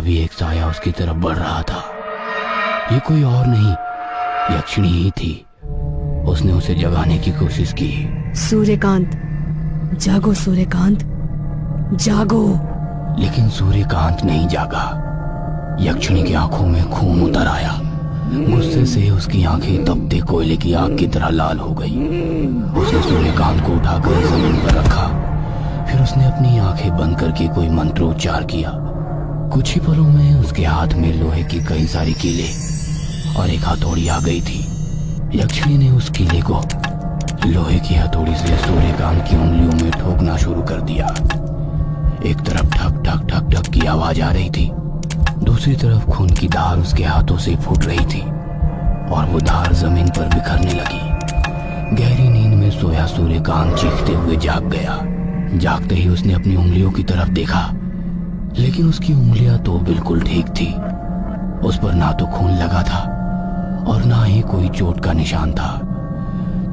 तभी एक साया उसकी तरफ बढ़ रहा था। ये कोई और नहीं, यक्षिणी ही थी। उसने उसे जगाने की कोशिश की। सूर्यकांत, जागो सूर्यकांत, जागो। लेकिन सूर्यकांत नहीं जागा। यक्षिणी की आंखों में खून उतर आया। गुस्से से उसकी आंखें तपते कोयले की आग की तरह लाल हो गई। उसने सूर्यकांत को उठाकर जमीन पर रखा। फिर उसने अपनी आंखें बंद करके कोई मंत्रोच्चार किया। कुछ ही पलों में उसके हाथ में लोहे की कई सारी कीले और एक हथौड़ी आ गई थी। यक्षिणी ने उस कीले को लोहे की हथौड़ी से सूर्यकांत की उंगलियों में ठोकना शुरू कर दिया। एक तरफ ठक ठक ठक ठक की आवाज आ रही थी, दूसरी तरफ खून की धार उसके हाथों से फूट रही थी और वो धार जमीन पर बिखरने लगी। गहरी नींद में सोया सूर्यकांत चीखते हुए जाग गया। जागते ही उसने अपनी उंगलियों की तरफ देखा, लेकिन उसकी उंगलियां तो बिल्कुल ठीक थी। उस पर ना तो खून लगा था और ना ही कोई चोट का निशान था।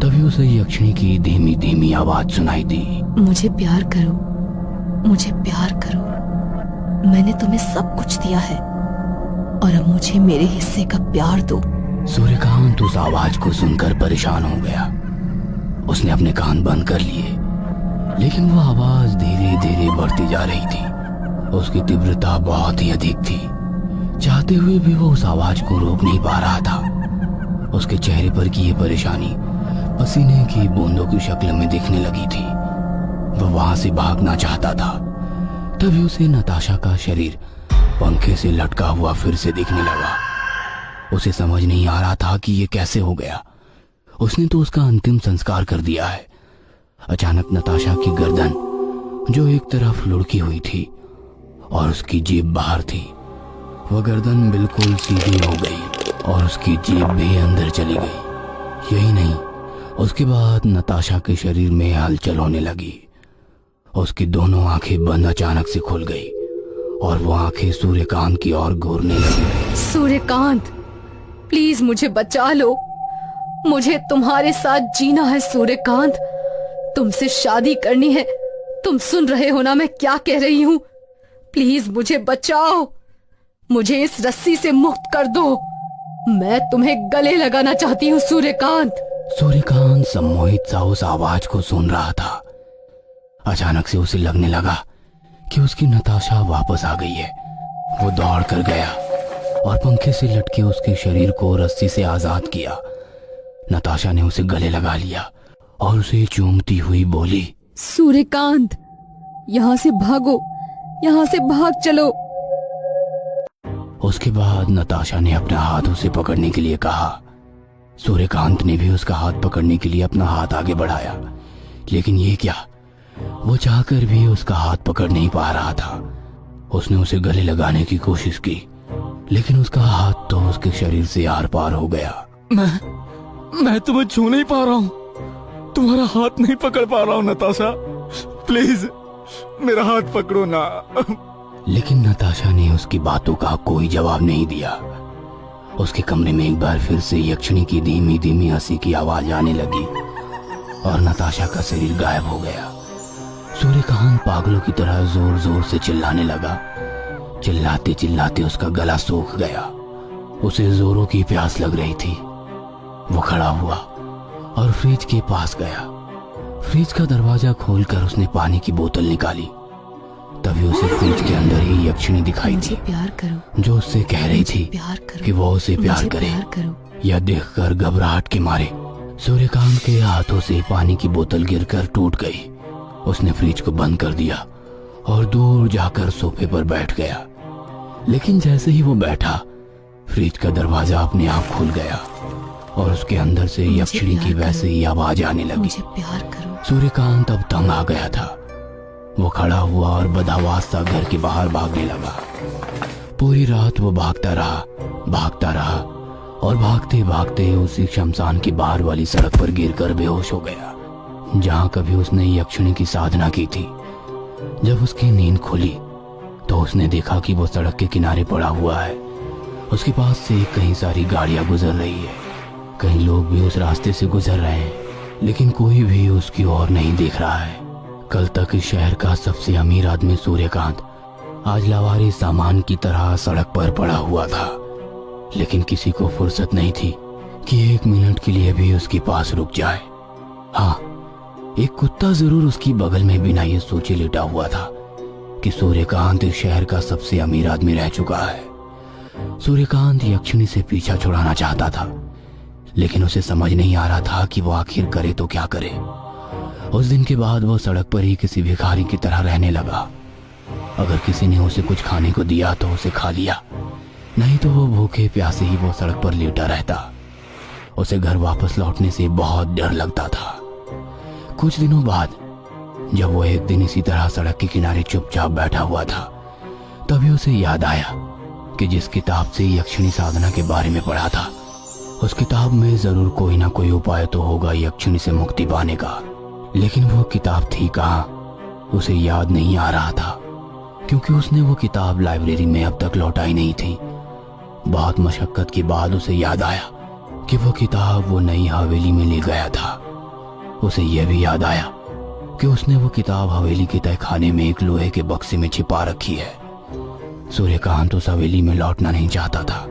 तभी उसे यक्षिणी की धीमी धीमी आवाज सुनाई दी। मुझे प्यार करो, मुझे प्यार करो। मैंने तुम्हें सब कुछ दिया है और अब मुझे मेरे हिस्से का प्यार दो। सूर्यकांत उस आवाज को सुनकर परेशान हो गया। उसने अपने कान बंद कर लिए, लेकिन वो आवाज धीरे धीरे बढ़ती जा रही थी। उसकी तीव्रता बहुत ही अधिक थी। चाहते हुए भी वो उस आवाज को रोक नहीं पा रहा था। उसके चेहरे पर की ये परेशानी पसीने की बूंदों की शक्ल में दिखने लगी थी। वह वहां से भागना चाहता था। तभी उसे नताशा का शरीर पंखे से लटका हुआ फिर से दिखने लगा। उसे समझ नहीं आ रहा था कि ये कैसे हो गया। उसने तो उसका अंतिम संस्कार कर दिया है। अचानक नताशा की गर्दन, जो एक तरफ लुढ़की हुई थी और उसकी जीभ बाहर थी, वह गर्दन बिल्कुल सीधी हो गई और उसकी जीभ भी अंदर चली गई। यही नहीं, उसके बाद नताशा के शरीर में हलचल होने लगी। उसकी दोनों आंखें बंद अचानक से खुल गई और वो आंखें सूर्यकांत की ओर घूरने लगी। सूर्यकांत, प्लीज मुझे बचा लो। मुझे तुम्हारे साथ जीना है सूर्यकांत। तुमसे शादी करनी है। तुम सुन रहे हो ना मैं क्या कह रही हूँ? प्लीज मुझे बचाओ। मुझे इस रस्सी से मुक्त कर दो। मैं तुम्हें गले लगाना चाहती हूँ सूर्यकांत। सूर्यकांत सम्मोहित सा उस आवाज को सुन रहा था। अचानक से उसे लगने लगा कि उसकी नताशा वापस आ गई है। वो दौड़ कर गया और पंखे से लटके उसके शरीर को रस्सी से आजाद किया। नताशा ने उसे गले लगा लिया और उसे चूमती हुई बोली, सूर्यकांत, यहाँ से भागो, यहाँ से भाग चलो। उसके बाद नताशा ने अपना हाथ उसे पकड़ने के लिए कहा। सूर्यकांत ने भी उसका हाथ पकड़ने के लिए अपना हाथ आगे बढ़ाया, लेकिन ये क्या, वो चाहकर भी उसका हाथ पकड़ नहीं पा रहा था। उसने उसे गले लगाने की कोशिश की, लेकिन उसका हाथ तो उसके शरीर से आर पार हो गया। मैं तुम्हें छू नहीं पा रहा हूँ, तुम्हारा हाथ नहीं पकड़ पा रहा हूँ नताशा। प्लीज मेरा हाथ पकड़ो ना। लेकिन नताशा ने उसकी बातों का कोई जवाब नहीं दिया। उसके कमरे में एक बार फिर से यक्षिणी की धीमी धीमी हंसी की आवाज आने लगी और नताशा का शरीर गायब हो गया। सूर्यकांत पागलों की तरह जोर जोर से चिल्लाने लगा। चिल्लाते चिल्लाते उसका गला सूख गया। उसे जोरों की प्यास लग रही थी। वो खड़ा हुआ और फ्रिज के पास गया। फ्रिज का दरवाजा खोलकर उसने पानी की बोतल निकाली। तभी उसे फ्रिज के अंदर ही यक्षिणी दिखाई दी, प्यार करो, जो उससे कह रही थी कि वो उसे प्यार करे। यह देखकर घबराहट के मारे सूर्यकांत के हाथों से पानी की बोतल गिरकर टूट गई। उसने फ्रिज को बंद कर दिया और दूर जाकर सोफे पर बैठ गया। लेकिन जैसे ही वो बैठा, फ्रिज का दरवाजा अपने आप खुल गया और उसके अंदर से यक्षिणी की वैसे ही आवाज आने लगी, मुझे प्यार करो। सूर्यकांत अब तंग आ गया था। वो खड़ा हुआ और बदहवास सा घर के बाहर भागने लगा। पूरी रात वो भागता रहा और भागते भागते उसी शमशान के बाहर वाली सड़क पर गिरकर बेहोश हो गया, जहां कभी उसने यक्षिणी की साधना की थी। जब उसकी नींद खुली तो उसने देखा कि वो सड़क के किनारे पड़ा हुआ है। उसके पास से कई सारी गाड़ियां गुजर रही है। कई लोग भी उस रास्ते से गुजर रहे हैं, लेकिन कोई भी उसकी ओर नहीं देख रहा है। कल तक इस शहर का सबसे अमीर आदमी सूर्यकांत आज लावारी सामान की तरह सड़क पर पड़ा हुआ था, लेकिन किसी को फुर्सत नहीं थी कि 1 मिनट के लिए भी उसके पास रुक जाए। हाँ, एक कुत्ता जरूर उसकी बगल में बिना ये सोचे लेटा हुआ था कि सूर्यकांत इस शहर का सबसे अमीर आदमी रह चुका है। सूर्यकांत यक्षिणी से पीछा छुड़ाना चाहता था, लेकिन उसे समझ नहीं आ रहा था कि वो आखिर करे तो क्या करे। उस दिन के बाद वो सड़क पर ही किसी भिखारी की तरह रहने लगा। अगर किसी ने उसे कुछ खाने को दिया तो उसे खा लिया, नहीं तो वो भूखे प्यासे ही वो सड़क पर लेटा रहता। उसे घर वापस लौटने से बहुत डर लगता था। कुछ दिनों बाद जब वो एक दिन इसी तरह सड़क के किनारे चुपचाप बैठा हुआ था, तभी उसे याद आया कि जिस किताब से यक्षिणी साधना के बारे में पढ़ा था, उस किताब में जरूर कोई ना कोई उपाय तो होगा यक्षिणी से मुक्ति पाने का। लेकिन वो किताब थी कहाँ, उसे याद नहीं आ रहा था, क्योंकि उसने वो किताब लाइब्रेरी में अब तक लौटाई नहीं थी। बहुत मशक्कत के बाद उसे याद आया कि वो किताब वो नई हवेली में ले गया था। उसे यह भी याद आया कि उसने वो किताब हवेली के तहखाने में एक लोहे के बक्से में छिपा रखी है। सूर्यकांत उस हवेली में लौटना नहीं चाहता था,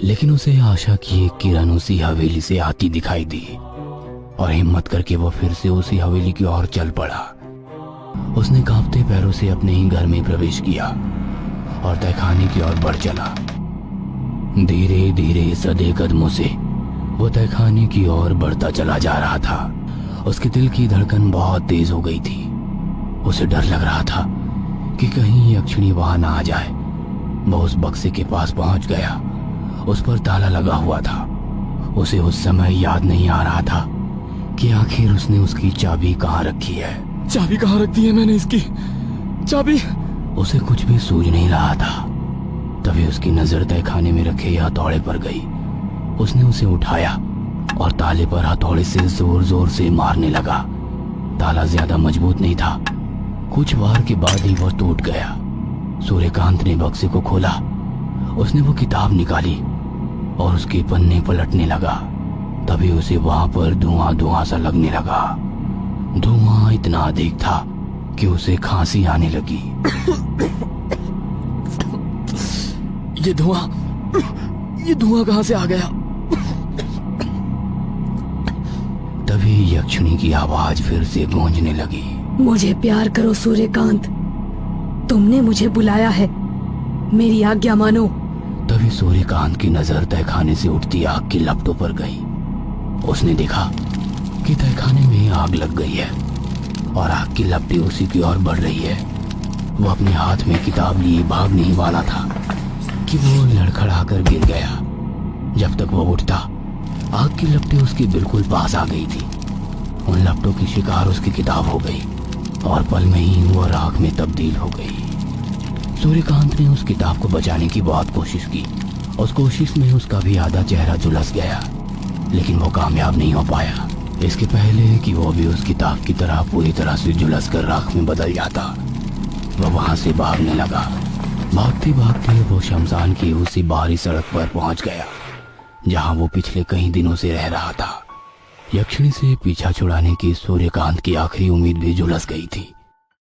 लेकिन उसे आशा की एक किरण उसी हवेली से आती दिखाई दी और हिम्मत करके वो फिर से उसी हवेली की ओर चल पड़ा। उसने कांपते पैरों से अपने ही घर में प्रवेश किया और तहखाने की ओर बढ़ चला। धीरे धीरे सधे कदमों से वो तहखाने की ओर बढ़ता चला जा रहा था। उसके दिल की धड़कन बहुत तेज हो गई थी। उसे डर लग रहा था कि कहीं यक्षिणी वहां ना आ जाए। वो उस बक्से के पास पहुंच गया। उस पर ताला लगा हुआ था। उसे उस समय याद नहीं आ रहा था कि आखिर उसने उसकी चाबी कहाँ रखी है। चाबी कहाँ रख दी है मैंने इसकी? चाबी? उसे कुछ भी सूझ नहीं रहा था। तभी उसकी नजर तहखाने में रखे हथौड़े पर गई। उसने उसे उठाया और ताले पर हथौड़े से जोर जोर से मारने लगा। ताला ज्यादा मजबूत नहीं था। कुछ वार के बाद ही वह टूट गया। सूर्यकांत ने बक्से को खोला। उसने वो किताब निकाली और उसके पन्ने पलटने लगा। तभी उसे वहां पर धुआं धुआं सा लगने लगा। धुआं इतना अधिक था कि उसे खांसी आने लगी। ये धुआं कहां से आ गया? तभी यक्षिणी की आवाज फिर से गूंजने लगी। मुझे प्यार करो सूर्यकांत, तुमने मुझे बुलाया है, मेरी आज्ञा मानो। तभी सूर्यकांत की नजर तहखाने से उठती आग की लपटों पर गई। उसने देखा कि तहखाने में आग लग गई है और आग की लपटें उसी की ओर बढ़ रही है। वो अपने हाथ में किताब लिए भागने ही वाला था कि वो लड़खड़ा कर गिर गया। जब तक वो उठता, आग की लपटें उसके बिल्कुल पास आ गई थी। उन लपटों की शिकार उसकी किताब हो गई और पल में ही वो राख में तब्दील हो गई। सूर्यकांत ने उस किताब को बचाने की बहुत कोशिश की। उस कोशिश में उसका भी आधा चेहरा झुलस गया, लेकिन वो कामयाब नहीं हो पाया। इसके पहले कि वो भी उस किताब की तरह पूरी तरह से झुलस कर राख में बदल जाता, वह वहां से भागने लगा। भागते भागते वो शमशान की उसी बाहरी सड़क पर पहुंच गया जहां वो पिछले कई दिनों से रह रहा था। यक्षिणी से पीछा छुड़ाने की सूर्यकांत की आखिरी उम्मीद भी झुलस गई थी।